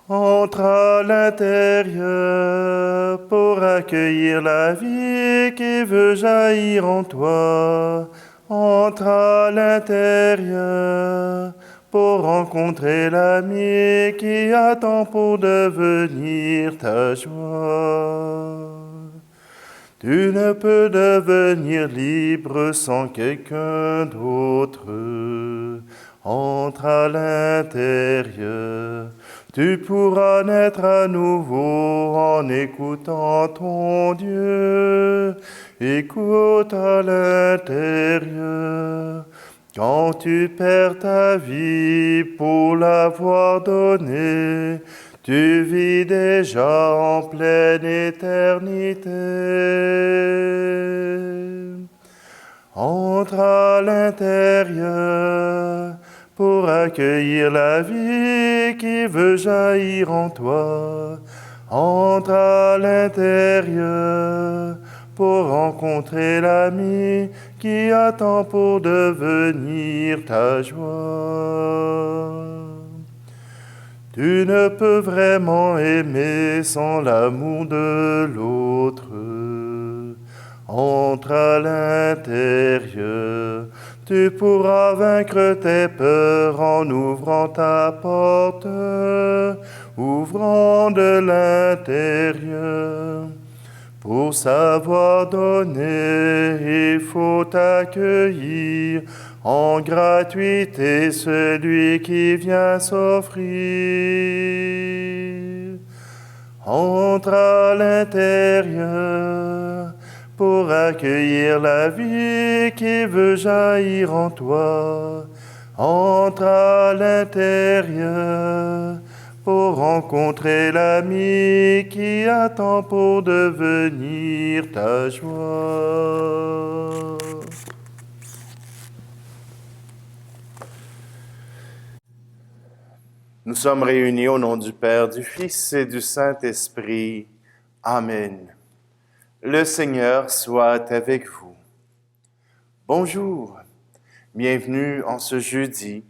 Entre à l'intérieur pour accueillir la vie qui veut jaillir en toi. Entre à l'intérieur pour rencontrer l'ami qui attend pour devenir ta joie. Tu ne peux devenir libre sans quelqu'un d'autre. Entre à l'intérieur. Tu pourras naître à nouveau en écoutant ton Dieu. Écoute à l'intérieur. Quand tu perds ta vie pour l'avoir donnée, tu vis déjà en pleine éternité. Entre à l'intérieur pour accueillir la vie qui veut jaillir en toi. Entre à l'intérieur pour rencontrer l'ami qui attend pour devenir ta joie. Tu ne peux vraiment aimer sans l'amour de l'autre. Entre à l'intérieur, tu pourras vaincre tes peurs en ouvrant ta porte, ouvrant de l'intérieur. Pour savoir donner, il faut accueillir en gratuité celui qui vient s'offrir. Entre à l'intérieur pour accueillir la vie qui veut jaillir en toi. Entre à l'intérieur pour rencontrer l'ami qui attend pour devenir ta joie. Nous sommes réunis au nom du Père, du Fils et du Saint-Esprit. Amen. Le Seigneur soit avec vous. Bonjour, bienvenue en ce jeudi,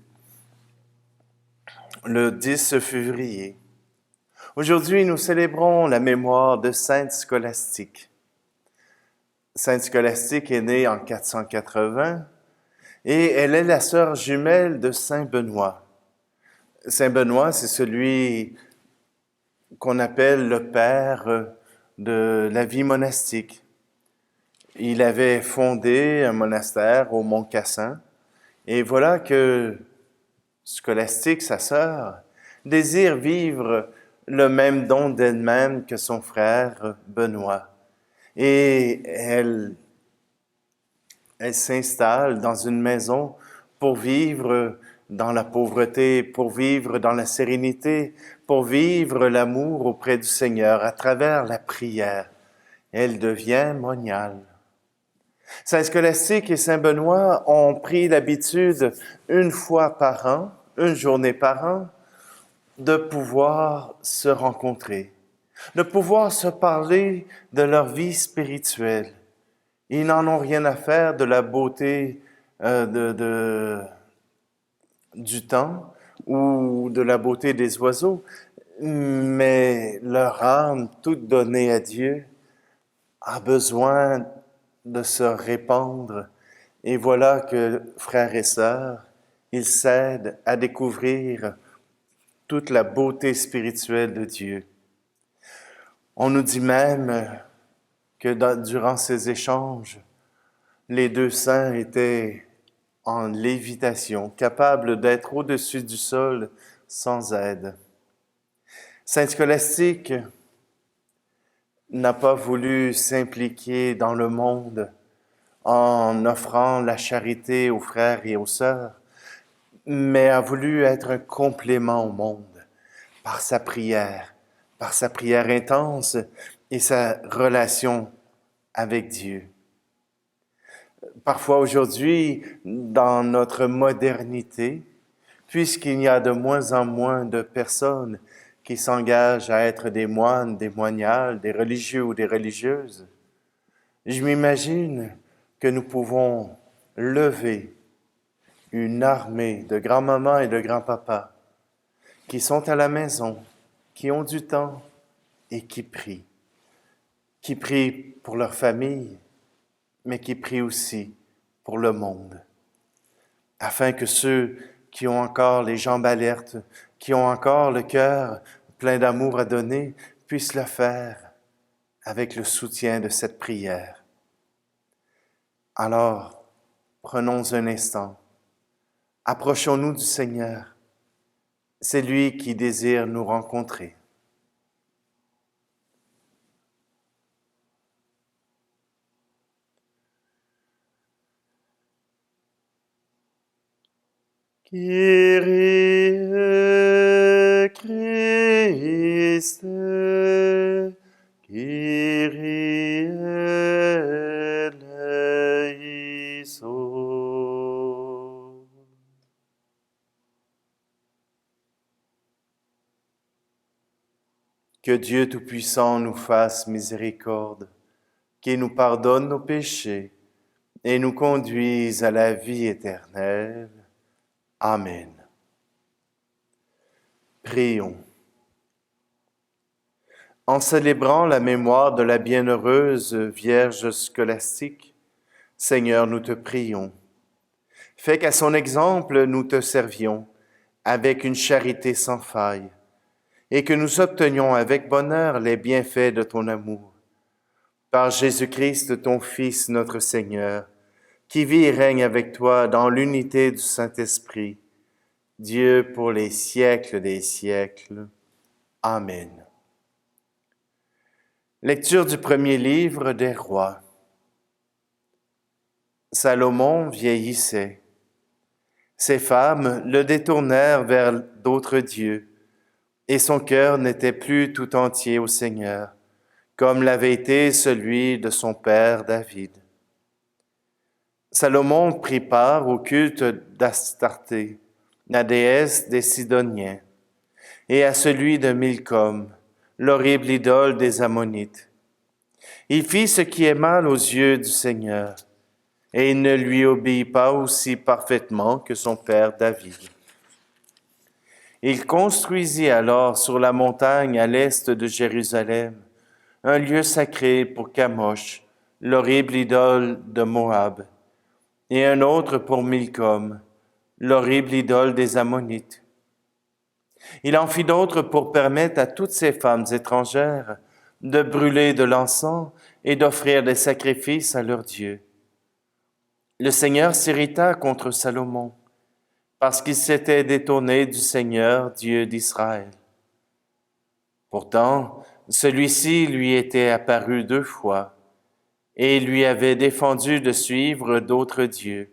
le 10 février. Aujourd'hui, nous célébrons la mémoire de Sainte Scolastique. Sainte Scolastique est née en 480 et elle est la sœur jumelle de Saint Benoît. Saint Benoît, c'est celui qu'on appelle le père de la vie monastique. Il avait fondé un monastère au Mont Cassin et voilà que Scolastique, sa sœur, désire vivre le même don d'elle-même que son frère Benoît. Et elle s'installe dans une maison pour vivre dans la pauvreté, pour vivre dans la sérénité, pour vivre l'amour auprès du Seigneur à travers la prière. Elle devient moniale. Saint Scolastique et Saint Benoît ont pris l'habitude, une fois par an, une journée par an, de pouvoir se rencontrer, de pouvoir se parler de leur vie spirituelle. Ils n'en ont rien à faire de la beauté du temps ou de la beauté des oiseaux, mais leur âme, toute donnée à Dieu, a besoin de se répandre. Et voilà que, frères et sœurs, ils s'aident à découvrir toute la beauté spirituelle de Dieu. On nous dit même que durant ces échanges, les deux saints étaient en lévitation, capables d'être au-dessus du sol sans aide. Saint Scolastique n'a pas voulu s'impliquer dans le monde en offrant la charité aux frères et aux sœurs, mais a voulu être un complément au monde par sa prière intense et sa relation avec Dieu. Parfois aujourd'hui, dans notre modernité, puisqu'il y a de moins en moins de personnes qui s'engagent à être des moines, des moniales, des religieux ou des religieuses, je m'imagine que nous pouvons lever une armée de grands-mamans et de grands-papas qui sont à la maison, qui ont du temps et qui prient pour leur famille, mais qui prient aussi pour le monde, afin que ceux qui ont encore les jambes alertes, qui ont encore le cœur plein d'amour à donner, puissent le faire avec le soutien de cette prière. Alors, prenons un instant, approchons-nous du Seigneur. C'est lui qui désire nous rencontrer. Kyrie Christe, Kyrie eleison. Que Dieu Tout-Puissant nous fasse miséricorde, qu'il nous pardonne nos péchés et nous conduise à la vie éternelle. Amen. Prions. En célébrant la mémoire de la bienheureuse Vierge scolastique, Seigneur, nous te prions. Fais qu'à son exemple, nous te servions avec une charité sans faille et que nous obtenions avec bonheur les bienfaits de ton amour. Par Jésus-Christ, ton Fils, notre Seigneur, qui vit et règne avec toi dans l'unité du Saint-Esprit, Dieu pour les siècles des siècles. Amen. Lecture du premier livre des Rois. Salomon vieillissait. Ses femmes le détournèrent vers d'autres dieux, et son cœur n'était plus tout entier au Seigneur, comme l'avait été celui de son père David. Salomon prit part au culte d'Astarté, la déesse des Sidoniens, et à celui de Milcom, l'horrible idole des Ammonites. Il fit ce qui est mal aux yeux du Seigneur, et il ne lui obéit pas aussi parfaitement que son père David. Il construisit alors sur la montagne à l'est de Jérusalem un lieu sacré pour Kamosh, l'horrible idole de Moab, et un autre pour Milcom, l'horrible idole des Ammonites. Il en fit d'autres pour permettre à toutes ces femmes étrangères de brûler de l'encens et d'offrir des sacrifices à leurs dieux. Le Seigneur s'irrita contre Salomon, parce qu'il s'était détourné du Seigneur, Dieu d'Israël. Pourtant, celui-ci lui était apparu 2 fois, et lui avait défendu de suivre d'autres dieux.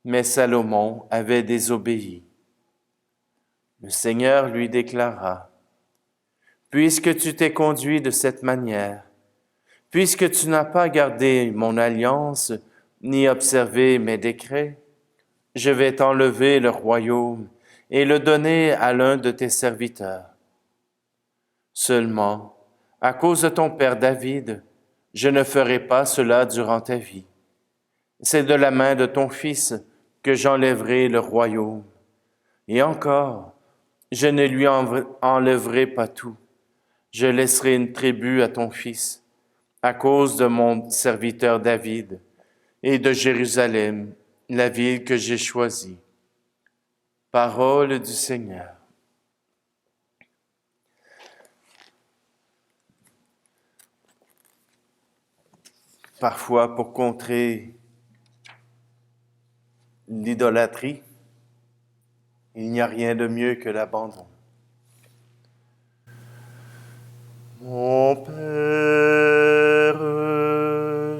Mais Salomon avait désobéi. Le Seigneur lui déclara: « Puisque tu t'es conduit de cette manière, puisque tu n'as pas gardé mon alliance, ni observé mes décrets, je vais t'enlever le royaume et le donner à l'un de tes serviteurs. Seulement, à cause de ton père David, je ne ferai pas cela durant ta vie. C'est de la main de ton fils que j'enlèverai le royaume. Et encore, je ne lui enlèverai pas tout. Je laisserai une tribu à ton fils, à cause de mon serviteur David et de Jérusalem, la ville que j'ai choisie. » Parole du Seigneur. Parfois, pour contrer l'idolâtrie, il n'y a rien de mieux que l'abandon. Mon Père,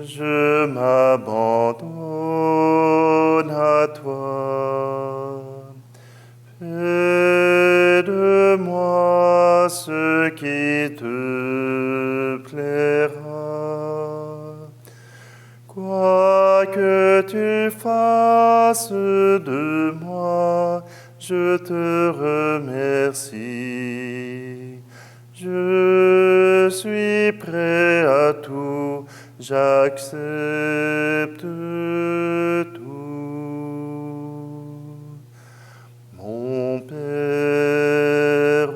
je m'abandonne à toi. Fais de moi ce qui te plaira. Quoi que tu fasses de moi, je te remercie. Je suis prêt à tout, j'accepte tout. Mon Père,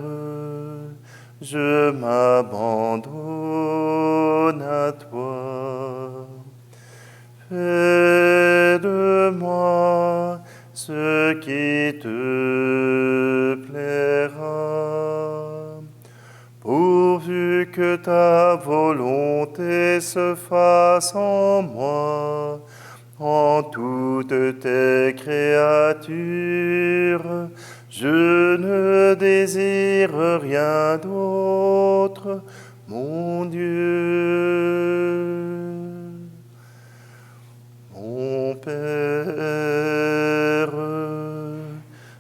Fais de moi ce qui te plaira, pourvu que ta volonté se fasse en moi, en toutes tes créatures. Je ne désire rien d'autre, mon Dieu. Mon Père,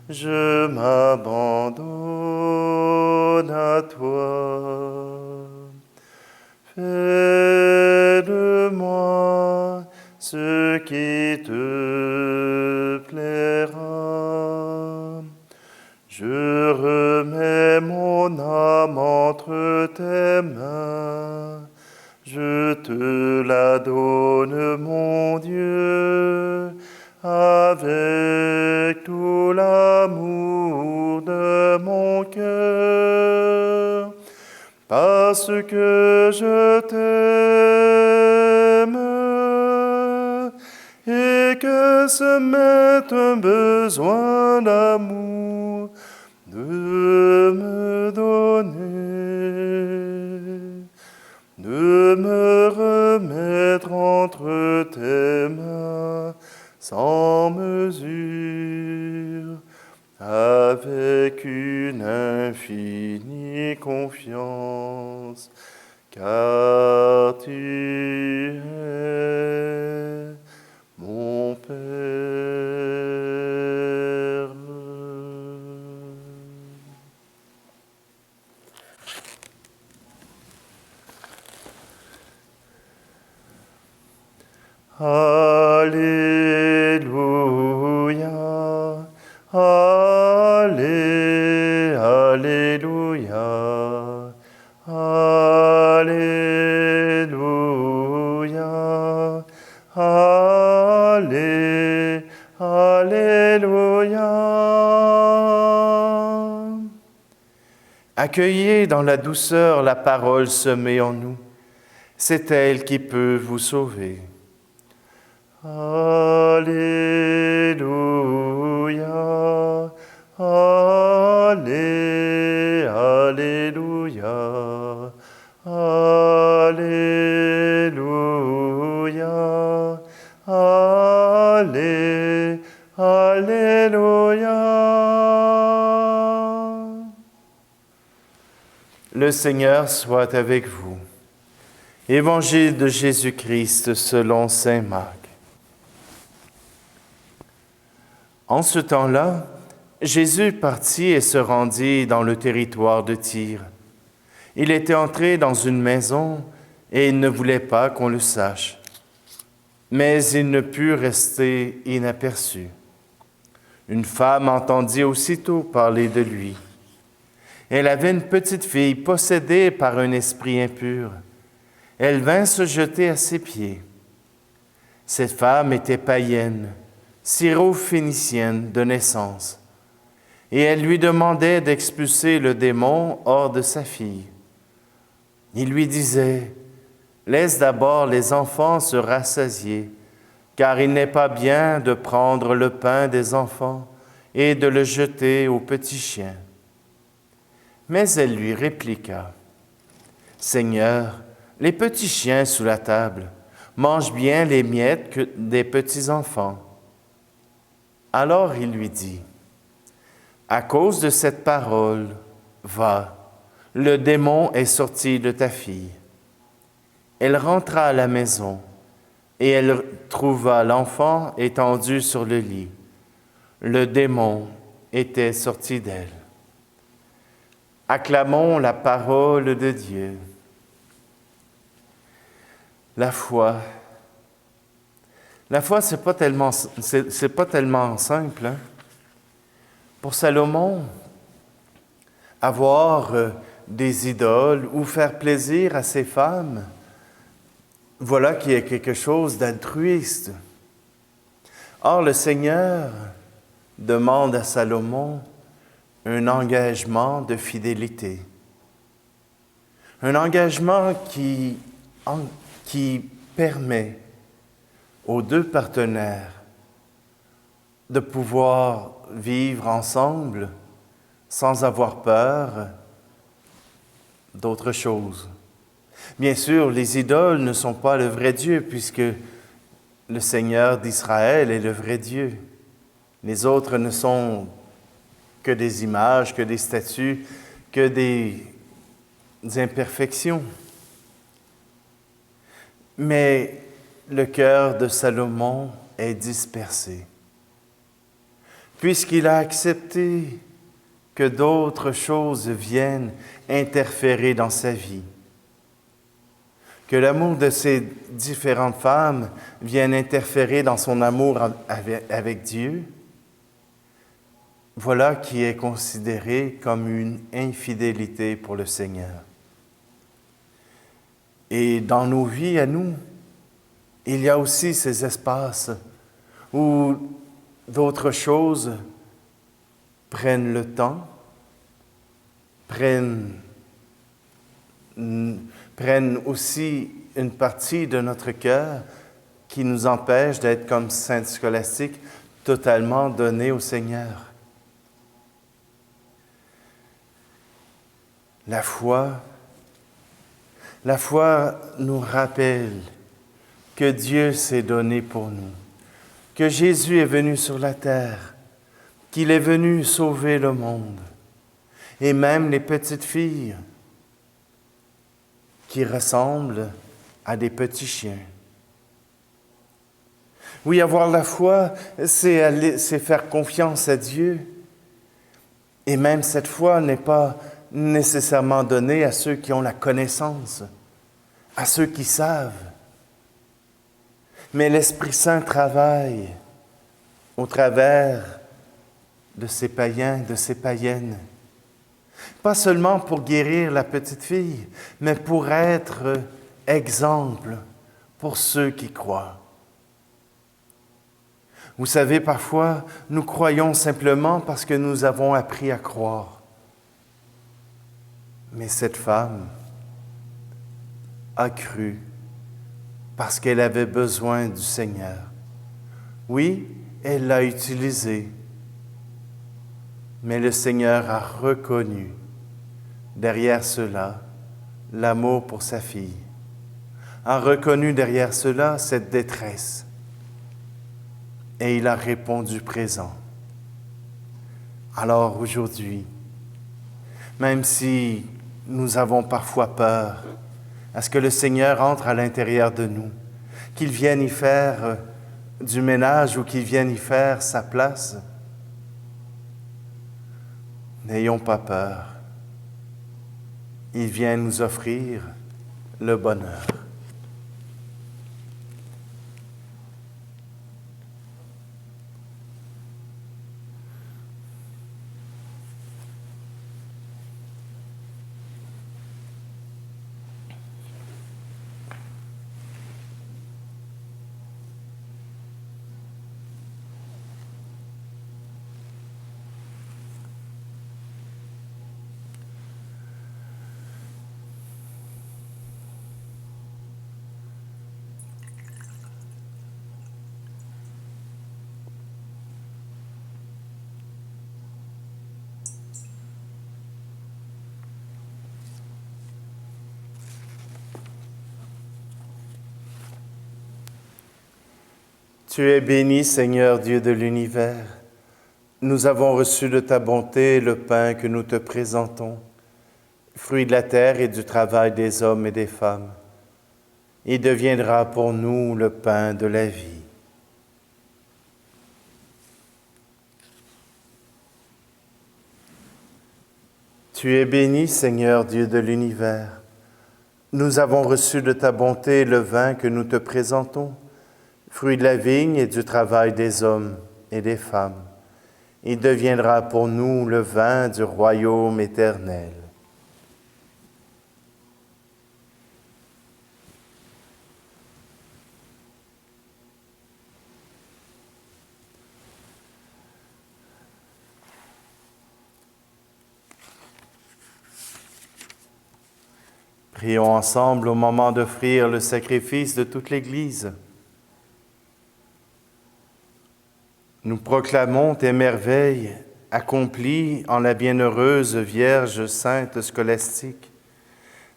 je m'abandonne à toi. Fais de moi ce qui te plaira. Je remets mon âme entre tes mains. Je te la donne, mon Dieu, avec tout l'amour de mon cœur, parce que je t'aime et que ce m'est un besoin d'amour de me donner, de me remettre entre tes mains sans mesure, avec une infinie confiance, car tu es mon Père. Alléluia, Alléluia, Alléluia, Alléluia. Accueillez dans la douceur la parole semée en nous. C'est elle qui peut vous sauver. Alléluia, Alléluia, Alléluia, Alléluia. Le Seigneur soit avec vous. Évangile de Jésus-Christ selon saint Marc. En ce temps-là, Jésus partit et se rendit dans le territoire de Tyr. Il était entré dans une maison et il ne voulait pas qu'on le sache. Mais il ne put rester inaperçu. Une femme entendit aussitôt parler de lui. Elle avait une petite fille possédée par un esprit impur. Elle vint se jeter à ses pieds. Cette femme était païenne, syro-phénicienne de naissance, et elle lui demandait d'expulser le démon hors de sa fille. Il lui disait, « Laisse d'abord les enfants se rassasier, car il n'est pas bien de prendre le pain des enfants et de le jeter aux petits chiens. » Mais elle lui répliqua, « Seigneur, les petits chiens sous la table mangent bien les miettes des petits enfants. » Alors il lui dit, « À cause de cette parole, va, le démon est sorti de ta fille. » Elle rentra à la maison et elle trouva l'enfant étendu sur le lit. Le démon était sorti d'elle. Acclamons la parole de Dieu. La foi, c'est pas tellement simple. Hein? Pour Salomon, avoir des idoles ou faire plaisir à ses femmes, voilà qui est quelque chose d'altruiste. Or, le Seigneur demande à Salomon un engagement de fidélité. Un engagement qui permet aux deux partenaires de pouvoir vivre ensemble sans avoir peur d'autre chose. Bien sûr, les idoles ne sont pas le vrai Dieu, puisque le Seigneur d'Israël est le vrai Dieu. Les autres ne sont que des images, que des statues, que des imperfections. Mais le cœur de Salomon est dispersé, puisqu'il a accepté que d'autres choses viennent interférer dans sa vie, que l'amour de ces différentes femmes vienne interférer dans son amour avec Dieu. Voilà qui est considéré comme une infidélité pour le Seigneur. Et dans nos vies à nous, il y a aussi ces espaces où d'autres choses prennent le temps, prennent aussi une partie de notre cœur qui nous empêche d'être comme Sainte Scolastique, totalement donnés au Seigneur. La foi nous rappelle que Dieu s'est donné pour nous, que Jésus est venu sur la terre, qu'il est venu sauver le monde, et même les petites filles qui ressemblent à des petits chiens. Oui, avoir la foi, c'est faire confiance à Dieu. Et même cette foi n'est pas nécessairement donnée à ceux qui ont la connaissance, à ceux qui savent. Mais l'Esprit Saint travaille au travers de ces païens, de ces païennes. Pas seulement pour guérir la petite fille, mais pour être exemple pour ceux qui croient. Vous savez, parfois, nous croyons simplement parce que nous avons appris à croire. Mais cette femme a cru parce qu'elle avait besoin du Seigneur. Oui, elle l'a utilisé, mais le Seigneur a reconnu derrière cela l'amour pour sa fille, a reconnu derrière cela cette détresse, et il a répondu présent. Alors aujourd'hui, même si nous avons parfois peur à ce que le Seigneur entre à l'intérieur de nous, qu'il vienne y faire du ménage ou qu'il vienne y faire sa place, n'ayons pas peur. Il vient nous offrir le bonheur. Tu es béni, Seigneur Dieu de l'univers. Nous avons reçu de ta bonté le pain que nous te présentons, fruit de la terre et du travail des hommes et des femmes. Il deviendra pour nous le pain de la vie. Tu es béni, Seigneur Dieu de l'univers. Nous avons reçu de ta bonté le vin que nous te présentons, fruit de la vigne et du travail des hommes et des femmes. Il deviendra pour nous le vin du royaume éternel. Prions ensemble au moment d'offrir le sacrifice de toute l'Église. Nous proclamons tes merveilles accomplies en la bienheureuse Vierge Sainte Scolastique,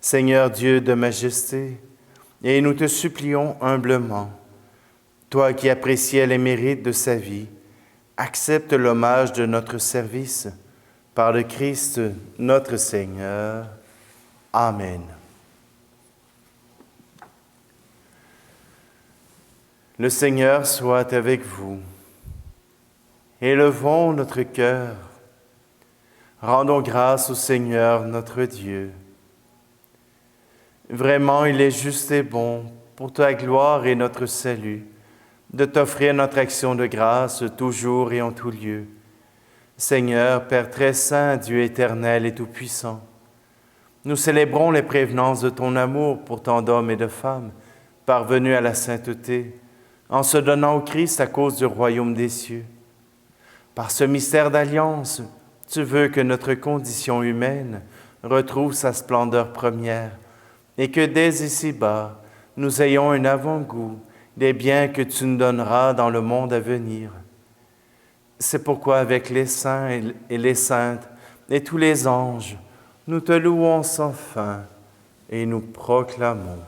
Seigneur Dieu de majesté, et nous te supplions humblement, toi qui appréciais les mérites de sa vie, accepte l'hommage de notre service par le Christ notre Seigneur. Amen. Le Seigneur soit avec vous. Élevons notre cœur. Rendons grâce au Seigneur notre Dieu. Vraiment, il est juste et bon, pour ta gloire et notre salut, de t'offrir notre action de grâce toujours et en tout lieu. Seigneur, Père très saint, Dieu éternel et tout-puissant, nous célébrons les prévenances de ton amour pour tant d'hommes et de femmes, parvenus à la sainteté, en se donnant au Christ à cause du royaume des cieux. Par ce mystère d'alliance, tu veux que notre condition humaine retrouve sa splendeur première et que dès ici-bas, nous ayons un avant-goût des biens que tu nous donneras dans le monde à venir. C'est pourquoi avec les saints et les saintes et tous les anges, nous te louons sans fin et nous proclamons.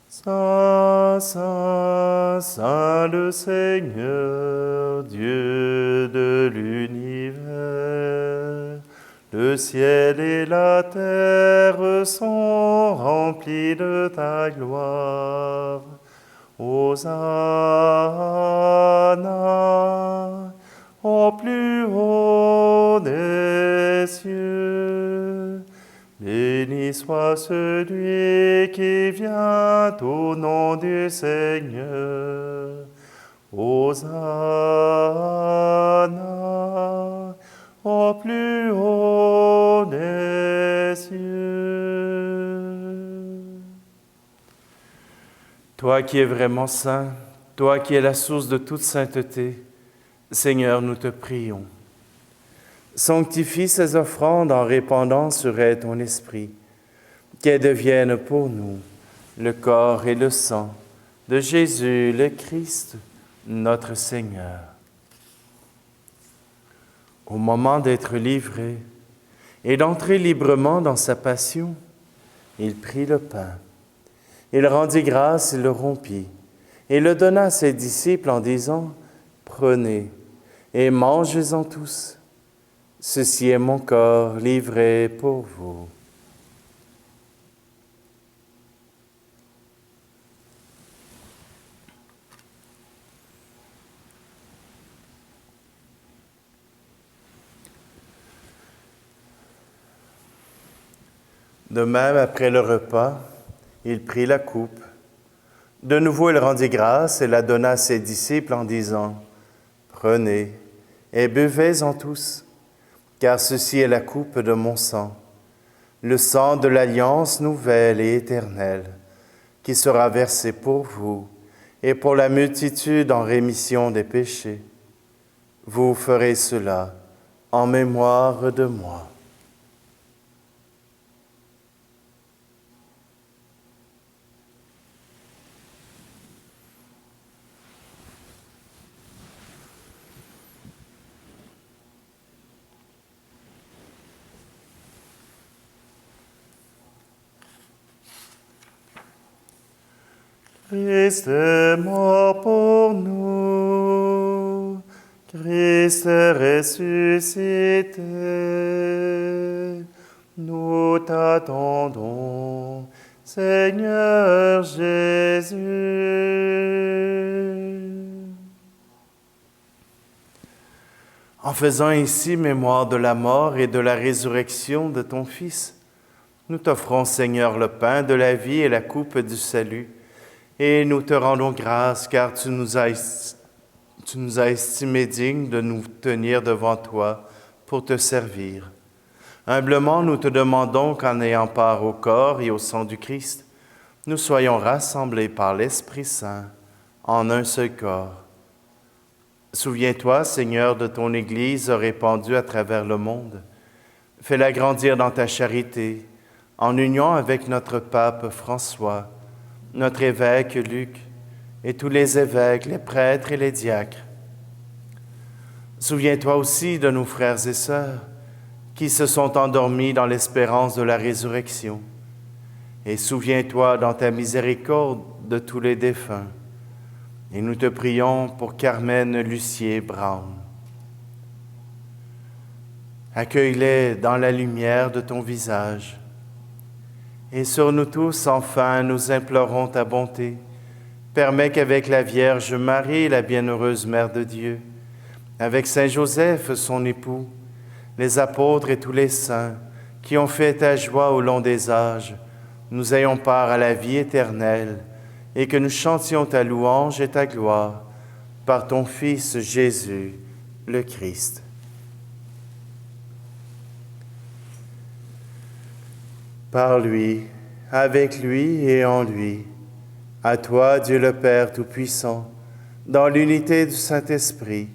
Saint, Saint, Saint le Seigneur, Dieu de l'univers, le ciel et la terre sont remplis de ta gloire. Hosanna, au plus haut des cieux. Béni soit celui qui vient au nom du Seigneur. Hosanna, au plus haut des cieux. Toi qui es vraiment saint, toi qui es la source de toute sainteté, Seigneur, nous te prions. Sanctifie ces offrandes en répandant sur elles ton esprit, qu'elles deviennent pour nous le corps et le sang de Jésus le Christ, notre Seigneur. Au moment d'être livré et d'entrer librement dans sa passion, il prit le pain. Il rendit grâce, il le rompit et le donna à ses disciples en disant : « Prenez et mangez-en tous. Ceci est mon corps livré pour vous. » De même, après le repas, il prit la coupe. De nouveau, il rendit grâce et la donna à ses disciples en disant : « Prenez et buvez-en tous, car ceci est la coupe de mon sang, le sang de l'alliance nouvelle et éternelle, qui sera versé pour vous et pour la multitude en rémission des péchés. Vous ferez cela en mémoire de moi. » Christ est mort pour nous, Christ est ressuscité, nous t'attendons, Seigneur Jésus. En faisant ici mémoire de la mort et de la résurrection de ton Fils, nous t'offrons, Seigneur, le pain de la vie et la coupe du salut, et nous te rendons grâce car tu nous as estimés dignes de nous tenir devant toi pour te servir. Humblement, nous te demandons qu'en ayant part au corps et au sang du Christ, nous soyons rassemblés par l'Esprit Saint en un seul corps. Souviens-toi, Seigneur, de ton Église répandue à travers le monde. Fais-la grandir dans ta charité, en union avec notre pape François, notre évêque Luc et tous les évêques, les prêtres et les diacres. Souviens-toi aussi de nos frères et sœurs qui se sont endormis dans l'espérance de la résurrection. Et souviens-toi dans ta miséricorde de tous les défunts. Et nous te prions pour Carmen Lucier-Brown. Accueille-les dans la lumière de ton visage. Et sur nous tous, enfin, nous implorons ta bonté. Permets qu'avec la Vierge Marie, la bienheureuse Mère de Dieu, avec Saint Joseph, son époux, les apôtres et tous les saints qui ont fait ta joie au long des âges, nous ayons part à la vie éternelle et que nous chantions ta louange et ta gloire par ton Fils Jésus, le Christ. Par lui, avec lui et en lui, à toi, Dieu le Père Tout-Puissant, dans l'unité du Saint-Esprit,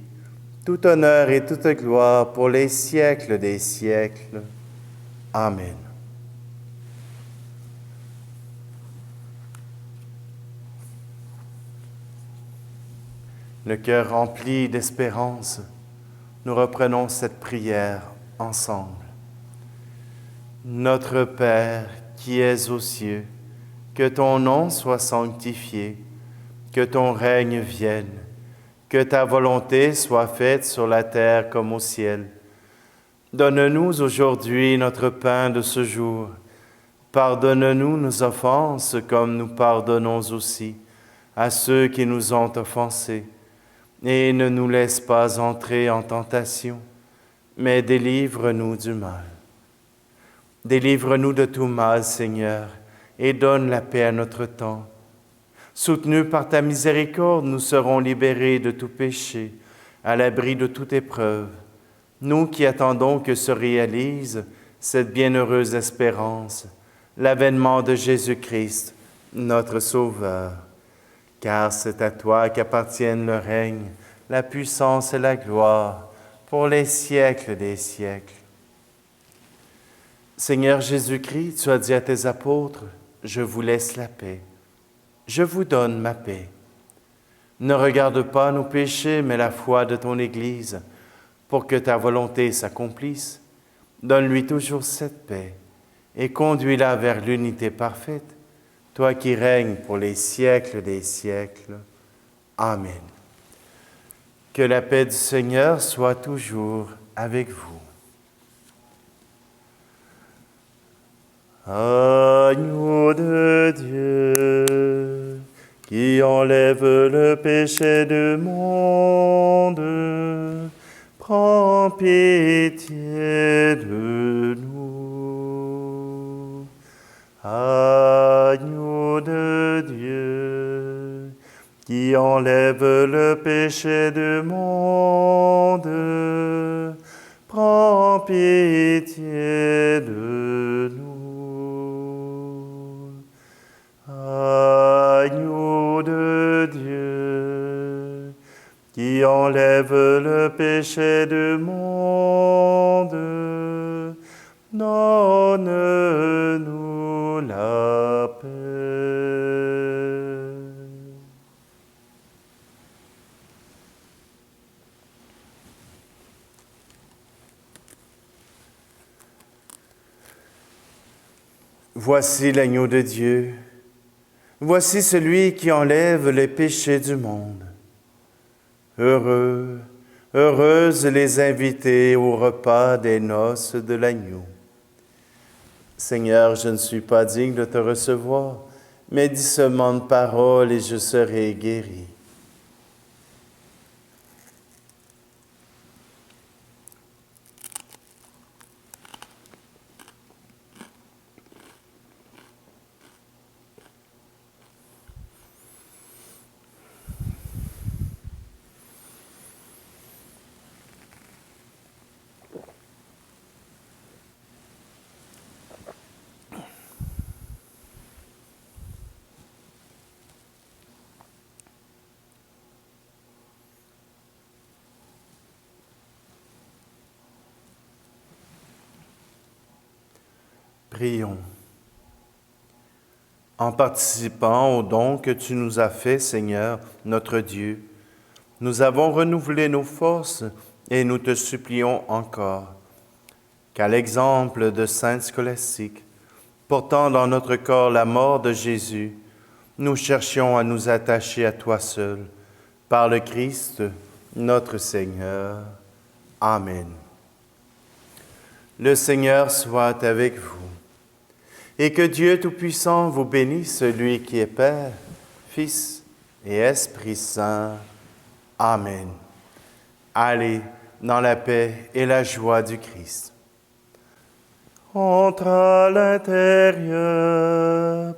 tout honneur et toute gloire pour les siècles des siècles. Amen. Le cœur rempli d'espérance, nous reprenons cette prière ensemble. Notre Père qui es aux cieux, que ton nom soit sanctifié, que ton règne vienne, que ta volonté soit faite sur la terre comme au ciel. Donne-nous aujourd'hui notre pain de ce jour. Pardonne-nous nos offenses comme nous pardonnons aussi à ceux qui nous ont offensés. Et ne nous laisse pas entrer en tentation, mais délivre-nous du mal. Délivre-nous de tout mal, Seigneur, et donne la paix à notre temps. Soutenus par ta miséricorde, nous serons libérés de tout péché, à l'abri de toute épreuve. Nous qui attendons que se réalise cette bienheureuse espérance, l'avènement de Jésus-Christ, notre Sauveur. Car c'est à toi qu'appartiennent le règne, la puissance et la gloire pour les siècles des siècles. Seigneur Jésus-Christ, tu as dit à tes apôtres, « Je vous laisse la paix. Je vous donne ma paix. Ne regarde pas nos péchés, mais la foi de ton Église, pour que ta volonté s'accomplisse. Donne-lui toujours cette paix et conduis-la vers l'unité parfaite, toi qui règnes pour les siècles des siècles. Amen. Que la paix du Seigneur soit toujours avec vous. Agneau de Dieu, qui enlève le péché du monde, prends pitié de nous. Agneau de Dieu, qui enlève le péché du monde, prends pitié de nous. Agneau de Dieu, qui enlève le péché du monde, donne-nous la paix. Voici l'agneau de Dieu. Voici celui qui enlève les péchés du monde. Heureux, heureuses les invités au repas des noces de l'agneau. Seigneur, je ne suis pas digne de te recevoir, mais dis seulement une parole et je serai guéri. Prions. En participant au don que tu nous as fait, Seigneur, notre Dieu, nous avons renouvelé nos forces et nous te supplions encore qu'à l'exemple de Sainte Scolastique, portant dans notre corps la mort de Jésus, nous cherchions à nous attacher à toi seul, par le Christ, notre Seigneur. Amen. Le Seigneur soit avec vous, et que Dieu Tout-Puissant vous bénisse, celui qui est Père, Fils et Esprit Saint. Amen. Allez dans la paix et la joie du Christ. Entre à l'intérieur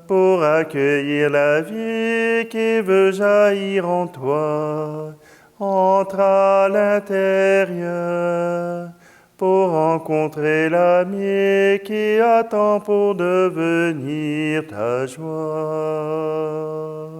pour accueillir la vie qui veut jaillir en toi. Entre à l'intérieur pour rencontrer l'ami qui attend pour devenir ta joie.